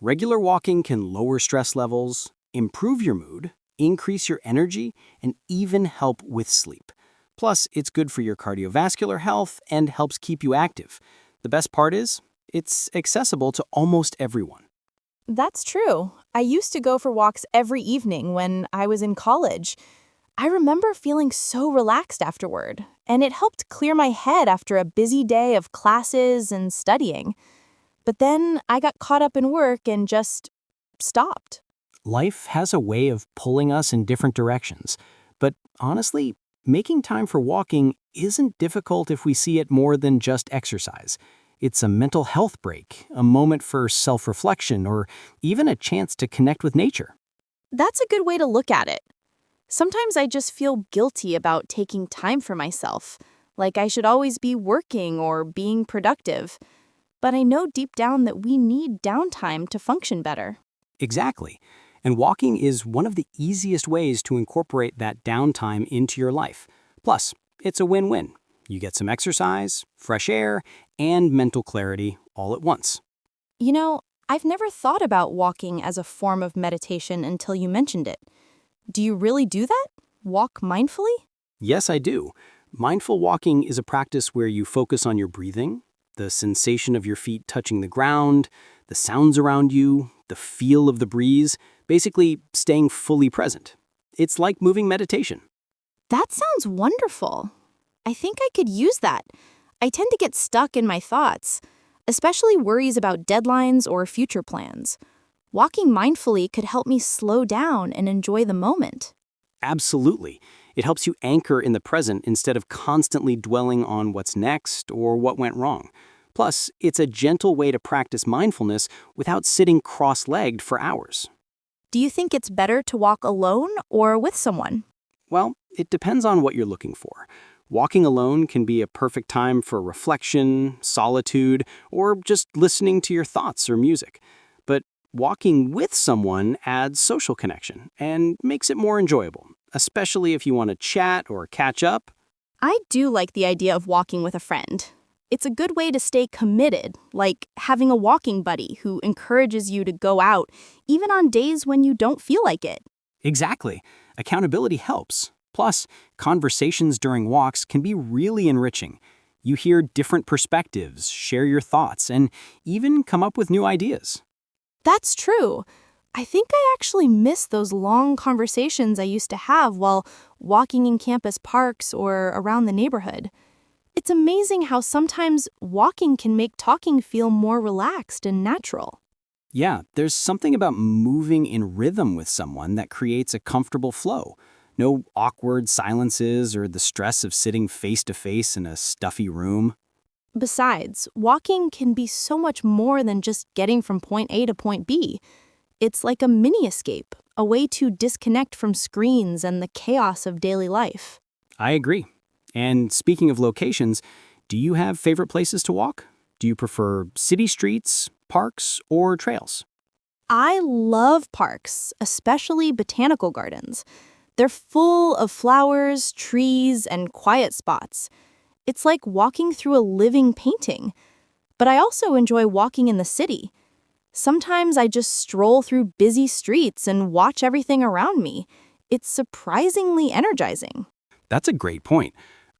Regular walking can lower stress levels, improve your mood, increase your energy, and even help with sleep. Plus, it's good for your cardiovascular health and helps keep you active. The best part is, it's accessible to almost everyone. That's true. I used to go for walks every evening when I was in college. I remember feeling so relaxed afterward, and it helped clear my head after a busy day of classes and studying. But then I got caught up in work and just stopped. Life has a way of pulling us in different directions, but honestly, making time for walking isn't difficult if we see it more than just exercise. It's a mental health break, a moment for self-reflection, or even a chance to connect with nature. That's a good way to look at it. Sometimes I just feel guilty about taking time for myself, like I should always be working or being productive. But I know deep down that we need downtime to function better. Exactly. And walking is one of the easiest ways to incorporate that downtime into your life. Plus, it's a win-win. You get some exercise, fresh air, and mental clarity all at once. You know, I've never thought about walking as a form of meditation until you mentioned it. Do you really do that? Walk mindfully? Yes, I do. Mindful walking is a practice where you focus on your breathing, the sensation of your feet touching the ground, the sounds around you, the feel of the breeze, basically staying fully present. It's like moving meditation. That sounds wonderful. I think I could use that. I tend to get stuck in my thoughts, especially worries about deadlines or future plans. Walking mindfully could help me slow down and enjoy the moment. Absolutely. It helps you anchor in the present instead of constantly dwelling on what's next or what went wrong. Plus, it's a gentle way to practice mindfulness without sitting cross-legged for hours. Do you think it's better to walk alone or with someone? Well, it depends on what you're looking for. Walking alone can be a perfect time for reflection, solitude, or just listening to your thoughts or music. But walking with someone adds social connection and makes it more enjoyable, especially if you want to chat or catch up. I do like the idea of walking with a friend. It's a good way to stay committed, like having a walking buddy who encourages you to go out, even on days when you don't feel like it. Exactly. Accountability helps. Plus, conversations during walks can be really enriching. You hear different perspectives, share your thoughts, and even come up with new ideas. That's true. I think I actually miss those long conversations I used to have while walking in campus parks or around the neighborhood. It's amazing how sometimes walking can make talking feel more relaxed and natural. Yeah, there's something about moving in rhythm with someone that creates a comfortable flow. No awkward silences or the stress of sitting face to face in a stuffy room. Besides, walking can be so much more than just getting from point A to point B. It's like a mini escape, a way to disconnect from screens and the chaos of daily life. I agree. And speaking of locations, do you have favorite places to walk? Do you prefer city streets, parks, or trails? I love parks, especially botanical gardens. They're full of flowers, trees, and quiet spots. It's like walking through a living painting. But I also enjoy walking in the city. Sometimes I just stroll through busy streets and watch everything around me. It's surprisingly energizing. That's a great point.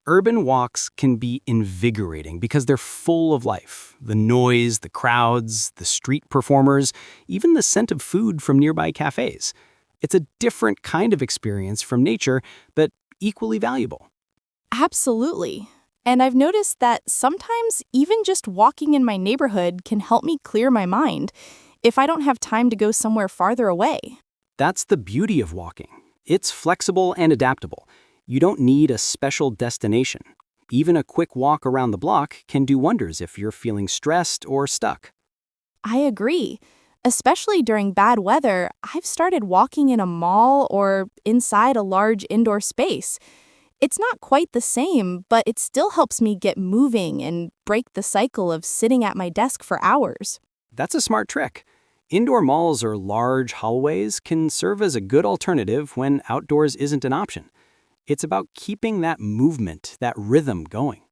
Urban walks can be invigorating because they're full of life. The noise, the crowds, the street performers, even the scent of food from nearby cafes. It's a different kind of experience from nature, but equally valuable. Absolutely. And I've noticed that sometimes even just walking in my neighborhood can help me clear my mind if I don't have time to go somewhere farther away. That's the beauty of walking. It's flexible and adaptable. You don't need a special destination. Even a quick walk around the block can do wonders if you're feeling stressed or stuck. I agree. Especially during bad weather, I've started walking in a mall or inside a large indoor space. It's not quite the same, but it still helps me get moving and break the cycle of sitting at my desk for hours. That's a smart trick. Indoor malls or large hallways can serve as a good alternative when outdoors isn't an option. It's about keeping that movement, that rhythm going.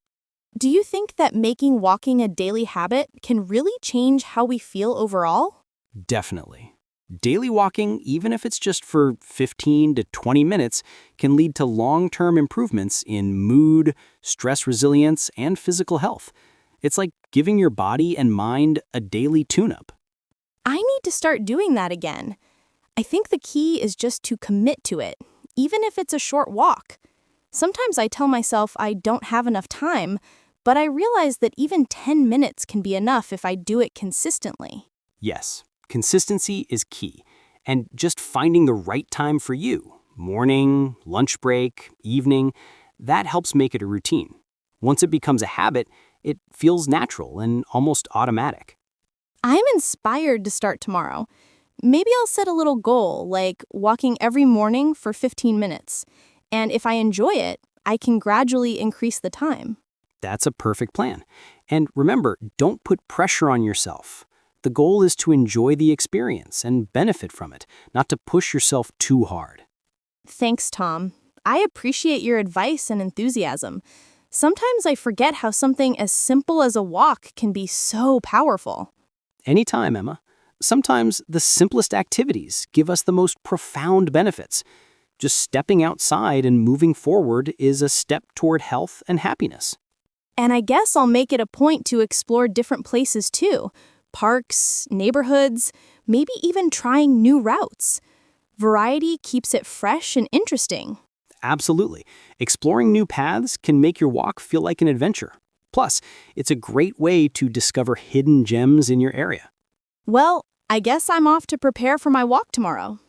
Do you think that making walking a daily habit can really change how we feel overall? Definitely. Daily walking, even if it's just for 15 to 20 minutes, can lead to long-term improvements in mood, stress resilience, and physical health. It's like giving your body and mind a daily tune-up. I need to start doing that again. I think the key is just to commit to it, even if it's a short walk. Sometimes I tell myself I don't have enough time, but I realize that even 10 minutes can be enough if I do it consistently. Yes, consistency is key. And just finding the right time for you, morning, lunch break, evening, that helps make it a routine. Once it becomes a habit, it feels natural and almost automatic. I'm inspired to start tomorrow. Maybe I'll set a little goal, like walking every morning for 15 minutes. And if I enjoy it, I can gradually increase the time. That's a perfect plan. And remember, don't put pressure on yourself. The goal is to enjoy the experience and benefit from it, not to push yourself too hard. Thanks, Tom. I appreciate your advice and enthusiasm. Sometimes I forget how something as simple as a walk can be so powerful. Anytime, Emma. Sometimes the simplest activities give us the most profound benefits. Just stepping outside and moving forward is a step toward health and happiness. And I guess I'll make it a point to explore different places too. Parks, neighborhoods, maybe even trying new routes. Variety keeps it fresh and interesting. Absolutely. Exploring new paths can make your walk feel like an adventure. Plus, it's a great way to discover hidden gems in your area. Well, I guess I'm off to prepare for my walk tomorrow.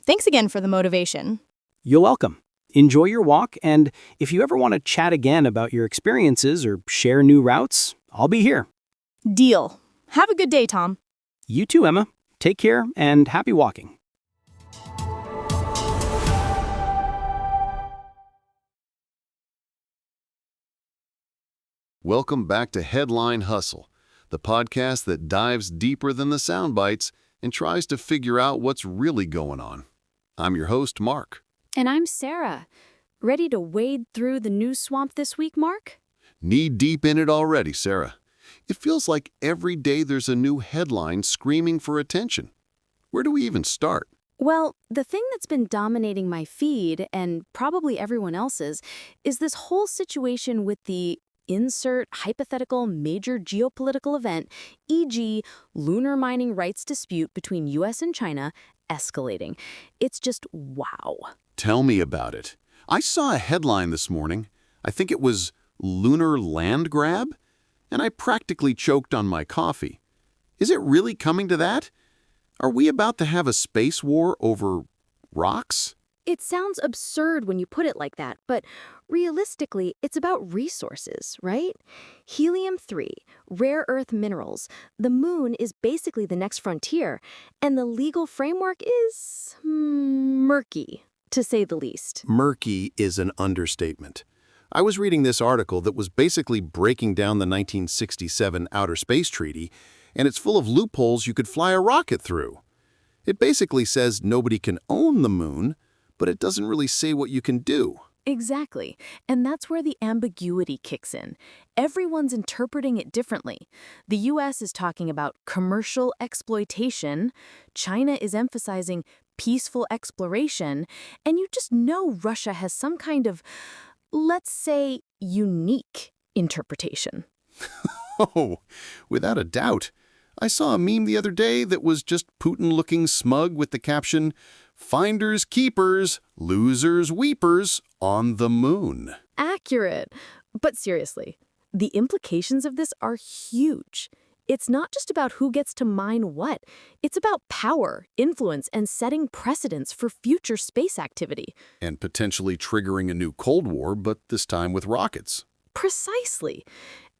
Thanks again for the motivation. You're welcome. Enjoy your walk, and if you ever want to chat again about your experiences or share new routes, I'll be here. Deal. Have a good day, Tom. You too, Emma. Take care and happy walking. Welcome back to Headline Hustle, the podcast that dives deeper than the sound bites and tries to figure out what's really going on. I'm your host, Mark. And I'm Sarah. Ready to wade through the news swamp this week, Mark? Knee-deep in it already, Sarah. It feels like every day there's a new headline screaming for attention. Where do we even start? Well, the thing that's been dominating my feed, and probably everyone else's, is this whole situation with the insert hypothetical major geopolitical event, e.g., lunar mining rights dispute between US and China, escalating. It's just wow. Tell me about it. I saw a headline this morning. I think it was lunar land grab, and I practically choked on my coffee. Is it really coming to that? Are we about to have a space war over rocks? It sounds absurd when you put it like that, but realistically, it's about resources, right? Helium-3, rare earth minerals. The moon is basically the next frontier, and the legal framework is murky, to say the least. Murky is an understatement. I was reading this article that was basically breaking down the 1967 Outer Space Treaty, and it's full of loopholes you could fly a rocket through. It basically says nobody can own the moon, but it doesn't really say what you can do. Exactly. And that's where the ambiguity kicks in. Everyone's interpreting it differently. The US is talking about commercial exploitation, China is emphasizing peaceful exploration, and you just know Russia has some kind of, let's say, unique interpretation. Oh, without a doubt. I saw a meme the other day that was just Putin looking smug with the caption, "Finders keepers, losers weepers on the moon." Accurate. But seriously, the implications of this are huge. It's not just about who gets to mine what. It's about power, influence, and setting precedents for future space activity. And potentially triggering a new Cold War, but this time with rockets. Precisely.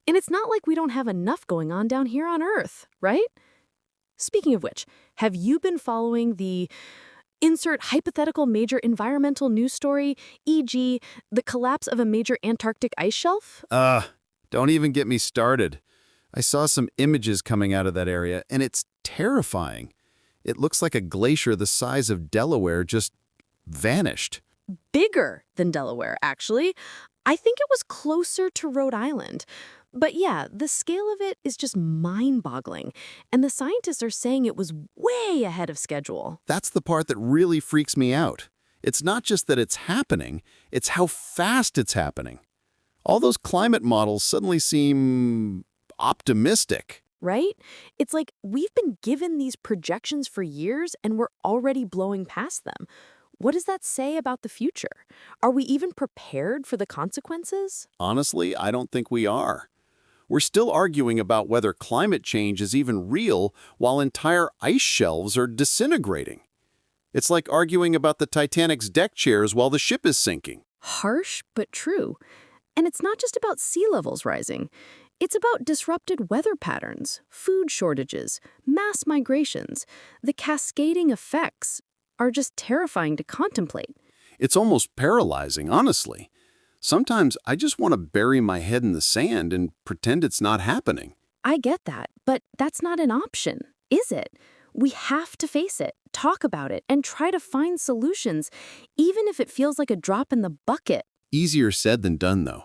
And it's not like we don't have enough going on down here on Earth, right? Speaking of which, have you been following the insert hypothetical major environmental news story, e.g., the collapse of a major Antarctic ice shelf? Don't even get me started. I saw some images coming out of that area, and it's terrifying. It looks like a glacier the size of Delaware just vanished. Bigger than Delaware, actually. I think it was closer to Rhode Island. But yeah, the scale of it is just mind-boggling, and the scientists are saying it was way ahead of schedule. That's the part that really freaks me out. It's not just that it's happening, it's how fast it's happening. All those climate models suddenly seem optimistic. Right? It's like we've been given these projections for years, and we're already blowing past them. what does that say about the future? Are we even prepared for the consequences? Honestly, I don't think we are. We're still arguing about whether climate change is even real while entire ice shelves are disintegrating. It's like arguing about the Titanic's deck chairs while the ship is sinking. Harsh, but true. And it's not just about sea levels rising. It's about disrupted weather patterns, food shortages, mass migrations. The cascading effects are just terrifying to contemplate. It's almost paralyzing, honestly. Sometimes I just want to bury my head in the sand and pretend it's not happening. I get that, but that's not an option, is it? We have to face it, talk about it, and try to find solutions, even if it feels like a drop in the bucket. Easier said than done, though.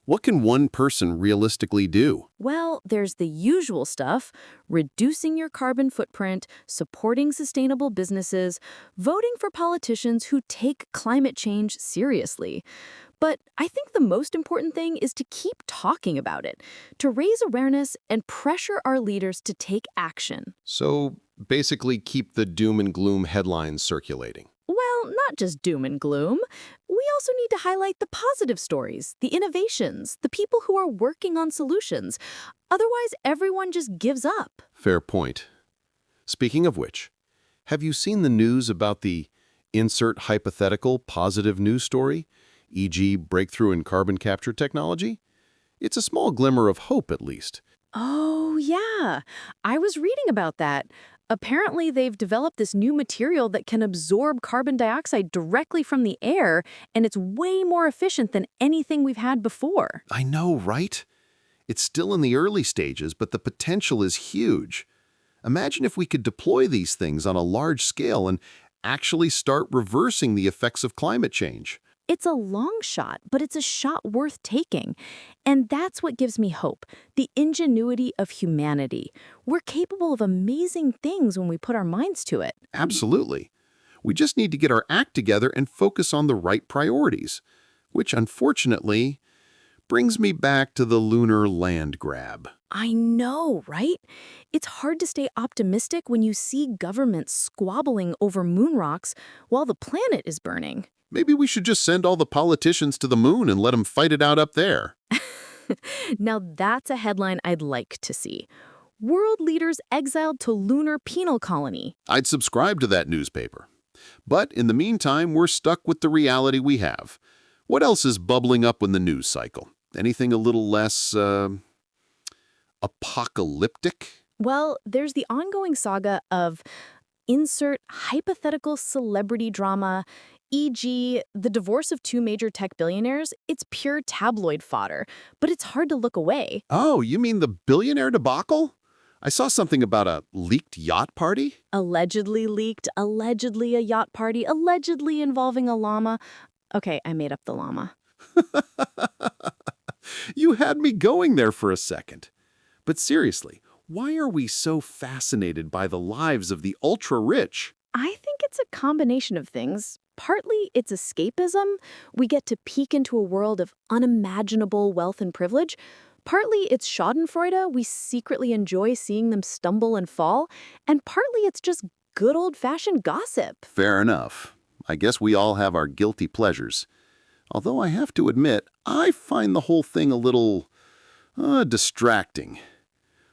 What can one person realistically do? Well, there's the usual stuff: reducing your carbon footprint, supporting sustainable businesses, voting for politicians who take climate change seriously. But I think the most important thing is to keep talking about it, to raise awareness and pressure our leaders to take action. So basically keep the doom and gloom headlines circulating. Well, not just doom and gloom. We also need to highlight the positive stories, the innovations, the people who are working on solutions. Otherwise, everyone just gives up. Fair point. Speaking of which, have you seen the news about the insert hypothetical positive news story, e.g. breakthrough in carbon capture technology? It's a small glimmer of hope, at least. Oh, yeah. I was reading about that. Apparently, they've developed this new material that can absorb carbon dioxide directly from the air, and it's way more efficient than anything we've had before. I know, right? It's still in the early stages, but the potential is huge. Imagine if we could deploy these things on a large scale and actually start reversing the effects of climate change. It's a long shot, but it's a shot worth taking. And that's what gives me hope, the ingenuity of humanity. We're capable of amazing things when we put our minds to it. Absolutely. We just need to get our act together and focus on the right priorities, which unfortunately brings me back to the lunar land grab. I know, right? It's hard to stay optimistic when you see governments squabbling over moon rocks while the planet is burning. Maybe we should just send all the politicians to the moon and let them fight it out up there. Now that's a headline I'd like to see. World leaders exiled to lunar penal colony. I'd subscribe to that newspaper. But in the meantime, we're stuck with the reality we have. What else is bubbling up in the news cycle? Anything a little less, apocalyptic? Well, there's the ongoing saga of insert hypothetical celebrity drama, e.g., the divorce of two major tech billionaires. It's pure tabloid fodder, but it's hard to look away. Oh, you mean the billionaire debacle? I saw something about a leaked yacht party. Allegedly leaked, allegedly a yacht party, allegedly involving a llama. Okay, I made up the llama. You had me going there for a second. But seriously, why are we so fascinated by the lives of the ultra-rich? I think it's a combination of things. Partly it's escapism. We get to peek into a world of unimaginable wealth and privilege. Partly it's schadenfreude. We secretly enjoy seeing them stumble and fall. And partly it's just good old-fashioned gossip. Fair enough. I guess we all have our guilty pleasures. Although I have to admit, I find the whole thing a little distracting.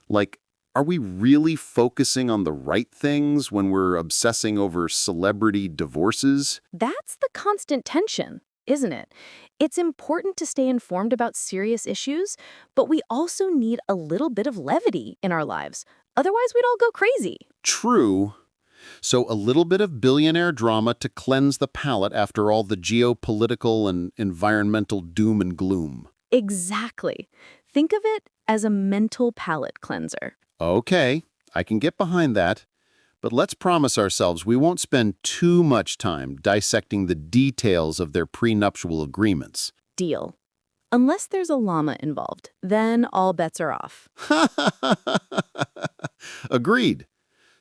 Like, are we really focusing on the right things when we're obsessing over celebrity divorces? That's the constant tension, isn't it? It's important to stay informed about serious issues, but we also need a little bit of levity in our lives. Otherwise, we'd all go crazy. True. So a little bit of billionaire drama to cleanse the palate after all the geopolitical and environmental doom and gloom. Exactly. Think of it as a mental palate cleanser. Okay, I can get behind that. But let's promise ourselves we won't spend too much time dissecting the details of their prenuptial agreements. Deal. Unless there's a llama involved, then all bets are off. Agreed.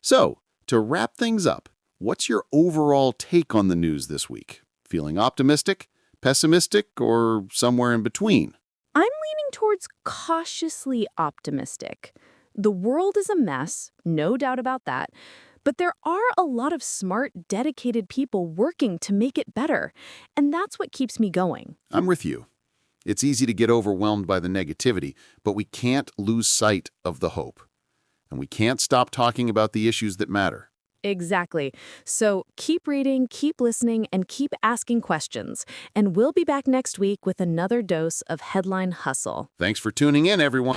So, to wrap things up, what's your overall take on the news this week? Feeling optimistic, pessimistic, or somewhere in between? I'm leaning towards cautiously optimistic. The world is a mess, no doubt about that, But there are a lot of smart, dedicated people working to make it better, and that's what keeps me going. I'm with you. It's easy to get overwhelmed by the negativity, but we can't lose sight of the hope. And we can't stop talking about the issues that matter. Exactly. So keep reading, keep listening, and keep asking questions. And we'll be back next week with another dose of Headline Hustle. Thanks for tuning in, everyone.